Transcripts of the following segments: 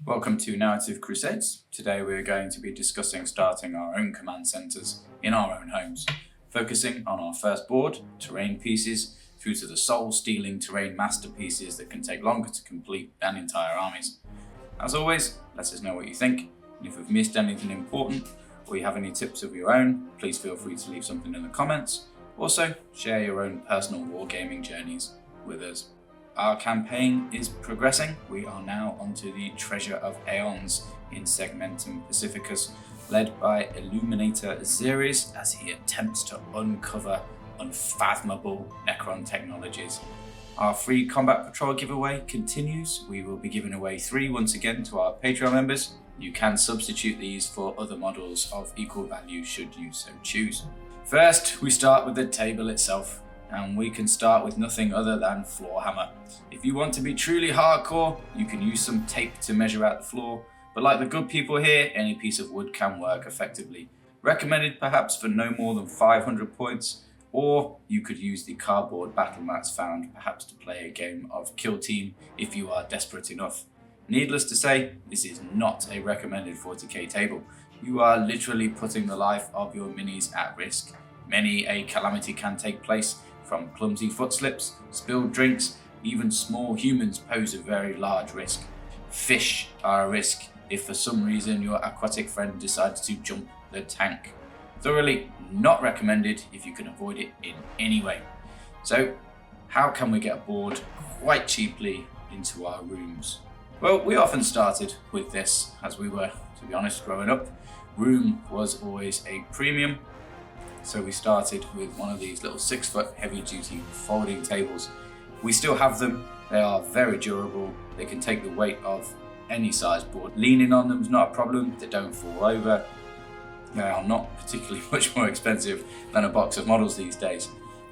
Welcome to Narrative Crusades. Today we're going to be discussing starting our own command centres in our own homes, focusing on our first board, terrain pieces, through to the soul-stealing terrain masterpieces that can take longer to complete than entire armies. As always, let us know what you think, and if we've missed anything important or you have any tips of your own, please feel free to leave something in the comments. Also, share your own personal wargaming journeys with us. Our campaign is progressing. We are now onto the Treasure of Aeons in Segmentum Pacificus, led by Illuminator Xeris as he attempts to uncover unfathomable Necron technologies. Our free combat patrol giveaway continues. We will be giving away 3 once again to our Patreon members. You can substitute these for other models of equal value should you so choose. First, we start with the table itself, and we can start with nothing other than floor hammer. If you want to be truly hardcore, you can use some tape to measure out the floor, but like the good people here, any piece of wood can work effectively. Recommended perhaps for no more than 500 points, or you could use the cardboard battle mats found perhaps to play a game of Kill Team if you are desperate enough. Needless to say, this is not a recommended 40k table. You are literally putting the life of your minis at risk. Many a calamity can take place, from clumsy foot slips, spilled drinks, even small humans pose a very large risk. Fish are a risk if for some reason your aquatic friend decides to jump the tank. Thoroughly not recommended if you can avoid it in any way. So, how can we get a board quite cheaply into our rooms? Well, we often started with this as we were, to be honest, growing up. Room was always a premium. So we started with one of these little 6-foot heavy duty folding tables. We still have them. They are very durable. They can take the weight of any size board. Leaning on them is not a problem. They don't fall over. They are not particularly much more expensive than a box of models these days.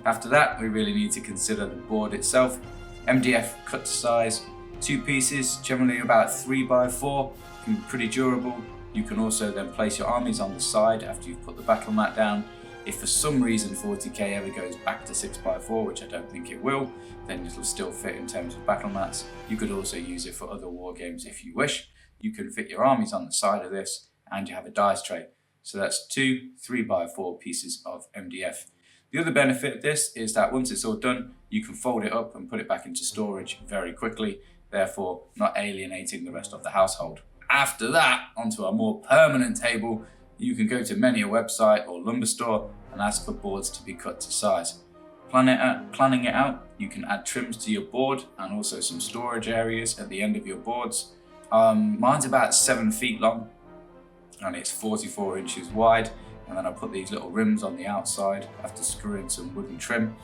After that, we really need to consider the board itself. MDF cut to size, 2 pieces, generally about 3x4, can be pretty durable. You can also then place your armies on the side after you've put the battle mat down. If for some reason 40k ever goes back to 6x4, which I don't think it will, then it'll still fit in terms of battle mats. You could also use it for other war games if you wish. You can fit your armies on the side of this, and you have a dice tray. So that's 2 3x4 pieces of MDF. The other benefit of this is that once it's all done, you can fold it up and put it back into storage very quickly, therefore not alienating the rest of the household. After that, onto a more permanent table, you can go to many a website or lumber store and ask for boards to be cut to size. Planning it out, you can add trims to your board and also some storage areas at the end of your boards. Mine's about 7 feet long and it's 44 inches wide, and then I put these little rims on the outside after screwing some wooden trim.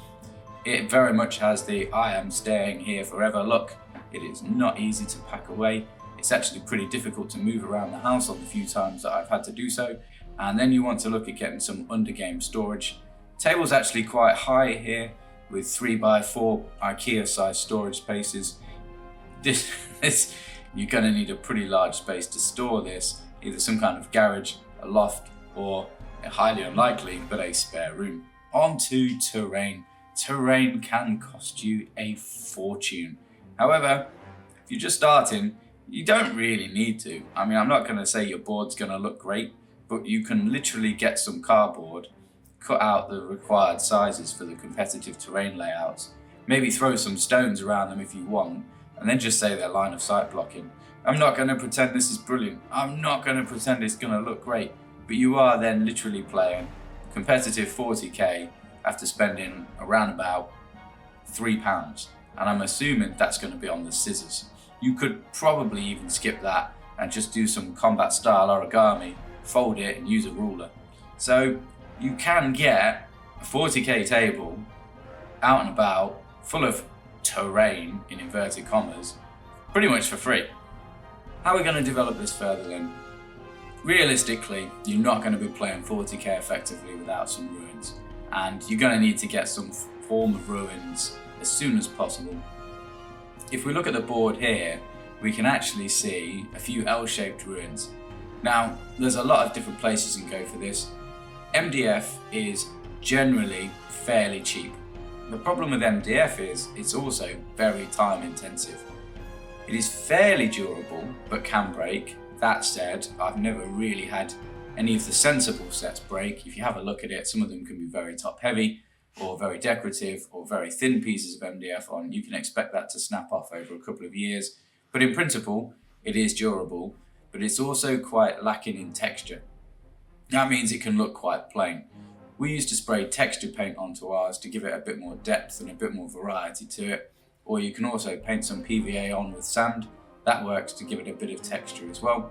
It very much has the "I am staying here forever" look. It is not easy to pack away. It's actually pretty difficult to move around the house on the few times that I've had to do so. And then you want to look at getting some undergame storage. The table's actually quite high here with 3x4 IKEA sized storage spaces. You're gonna need a pretty large space to store this, either some kind of garage, a loft, or highly unlikely, but a spare room. On to terrain. Terrain can cost you a fortune. However, if you're just starting, you don't really need to. I mean, I'm not going to say your board's going to look great, but you can literally get some cardboard, cut out the required sizes for the competitive terrain layouts, maybe throw some stones around them if you want, and then just say they're line of sight blocking. I'm not going to pretend this is brilliant. I'm not going to pretend it's going to look great, but you are then literally playing competitive 40k after spending around about £3, and I'm assuming that's going to be on the scissors. You could probably even skip that and just do some combat style origami, fold it and use a ruler. So you can get a 40k table out and about, full of terrain in inverted commas, pretty much for free. How are we going to develop this further then? Realistically, you're not going to be playing 40k effectively without some ruins, and you're going to need to get some form of ruins as soon as possible. If we look at the board here, we can actually see a few L-shaped ruins. Now, there's a lot of different places you can go for this. MDF is generally fairly cheap. The problem with MDF is it's also very time intensive. It is fairly durable, but can break. That said, I've never really had any of the sensible sets break. If you have a look at it, some of them can be very top heavy, or very decorative, or very thin pieces of MDF on. You can expect that to snap off over a couple of years. But in principle, it is durable, but it's also quite lacking in texture. That means it can look quite plain. We used to spray texture paint onto ours to give it a bit more depth and a bit more variety to it. Or you can also paint some PVA on with sand. That works to give it a bit of texture as well.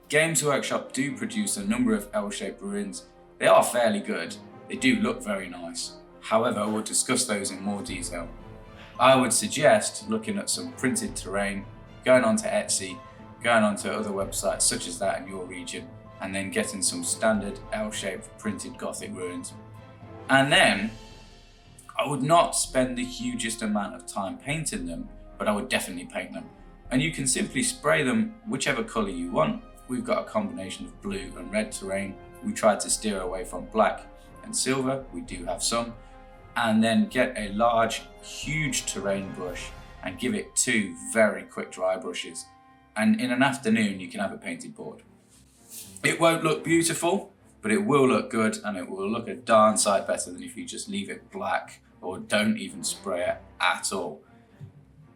Games Workshop do produce a number of L-shaped ruins. They are fairly good. They do look very nice. However, we'll discuss those in more detail. I would suggest looking at some printed terrain, going onto Etsy, going onto other websites such as that in your region, and then getting some standard L-shaped printed Gothic ruins. And then, I would not spend the hugest amount of time painting them, but I would definitely paint them. And you can simply spray them whichever colour you want. We've got a combination of blue and red terrain. We tried to steer away from black and silver, we do have some, and then get a large, huge terrain brush and give it 2 very quick dry brushes. And in an afternoon, you can have a painted board. It won't look beautiful, but it will look good, and it will look a darn sight better than if you just leave it black or don't even spray it at all.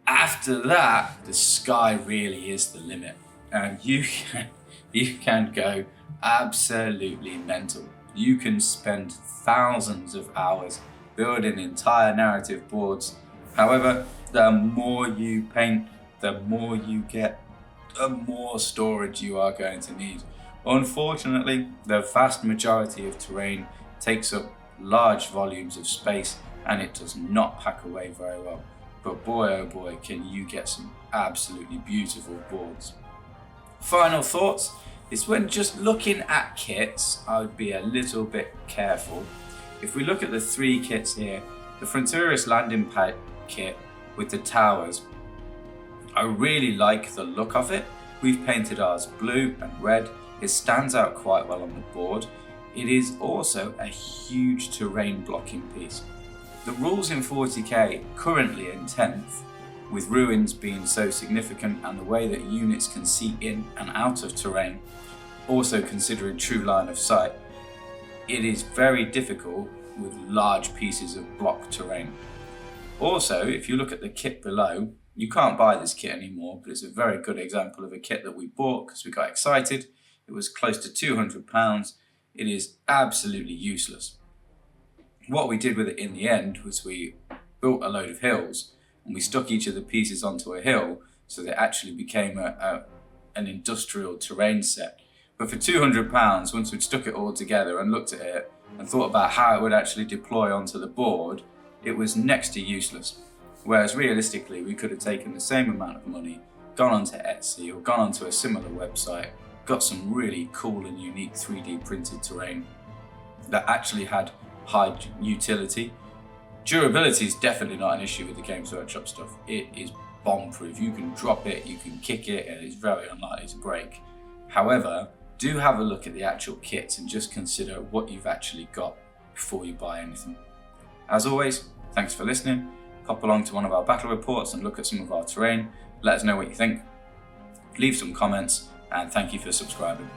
After that, the sky really is the limit, and you can go absolutely mental. You can spend thousands of hours building entire narrative boards. However, the more you paint, the more you get, the more storage you are going to need. Unfortunately, the vast majority of terrain takes up large volumes of space, and it does not pack away very well. But boy oh boy, can you get some absolutely beautiful boards. Final thoughts is when just looking at kits, I would be a little bit careful. If we look at the 3 kits here, the Frontieris landing pad kit with the towers, I really like the look of it. We've painted ours blue and red. It stands out quite well on the board. It is also a huge terrain blocking piece. The rules in 40k currently in 10th, with ruins being so significant and the way that units can see in and out of terrain, also considering true line of sight, it is very difficult with large pieces of block terrain. Also, if you look at the kit below, you can't buy this kit anymore, but it's a very good example of a kit that we bought because we got excited. It was close to £200. It is absolutely useless. What we did with it in the end was we built a load of hills and we stuck each of the pieces onto a hill so that it actually became an industrial terrain set. But for £200, once we'd stuck it all together and looked at it and thought about how it would actually deploy onto the board, it was next to useless. Whereas realistically, we could have taken the same amount of money, gone onto Etsy or gone onto a similar website, got some really cool and unique 3D printed terrain that actually had high utility. Durability is definitely not an issue with the Games Workshop stuff. It is bomb proof. You can drop it, you can kick it, and it's very unlikely to break. However, do have a look at the actual kits and just consider what you've actually got before you buy anything. As always, thanks for listening. Pop along to one of our battle reports and look at some of our terrain. Let us know what you think. Leave some comments, and thank you for subscribing.